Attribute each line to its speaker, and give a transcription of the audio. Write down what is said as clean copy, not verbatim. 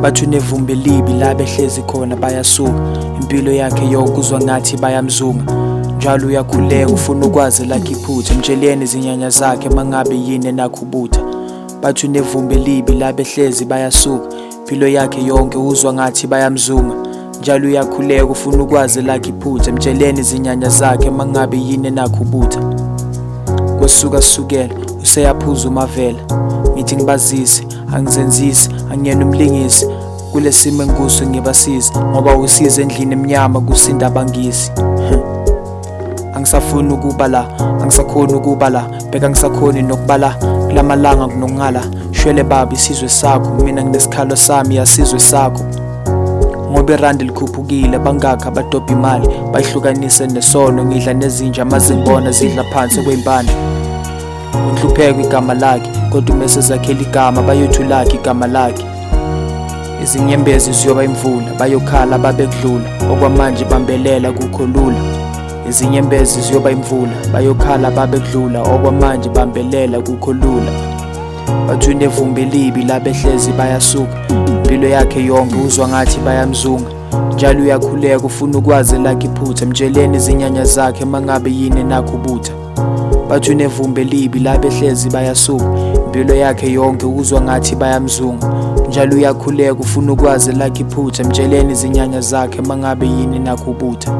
Speaker 1: Bathi unevumbi libi la behlezi khona bayasuka. Impilo yakhe yonke uzwa ngathi bayamzunga. Njalo uyakhuleka ufuna ukwazi lakhe iphutha. Mtsheleni izinyanya zakhe mangabe yini enakhubutha. Bathi unevumbi libi la behlezi bayasuka. Impilo yakhe yonke uzwa ngathi bayamzunga. Njalo uyakhuleka ufuna ukwazi lakhe iphutha. Mtsheleni izinyanya zakhe mangabe yini enakhubutha. Kwesuka sukela useyaphuza umavela. Ngithi ngibazise angizenzisi angiyena umlingisi. Kule simo enguso ngibasize ngoba usize endlini emnyama kusinda abangisi. Angisafuni ukuba la, angisakhoni ukuba la, bheka ngisakhoni nokubala kulamalanga kunongala. Shwele baba isizwe sakho, mina nginesikhalo sami yasizwe sakho. Ngoba irandi likhuphukile bangakha badobha imali, bayihlukanise nesono. Ngidla nezinja amazibona zidla phansi kwempande. Unhlupheko igama lakhe, kodwa umese zakhela igama bayothi lakhe igama lakhe. Izinyembezi ziyoba imvula, bayokhala babekudlula. Okwamanje bambelela kukho lula. Izinyembezi ziyoba imvula, bayokhala babekudlula. Okwamanje bambelela kukho lula. Bathi unevumbi libi la behlezi bayasuka. Impilo yakhe yonke uzwa ngathi bayamzunga. Njalo uyakhuleka ufuna ukwazi lakhe iphutha. Mtsheleni izinyanya zakhe mangabe yini enakhubutha. Bathi unevumbi libi la behlezi bayasuka. Impilo yakhe yonke uzwa ngathi bayamzunga. Njalo uyakhuleka ufuna ukwazi lakhe iphutha. Mtsheleni izinyanya zakhe mangabe yini enakhubutha.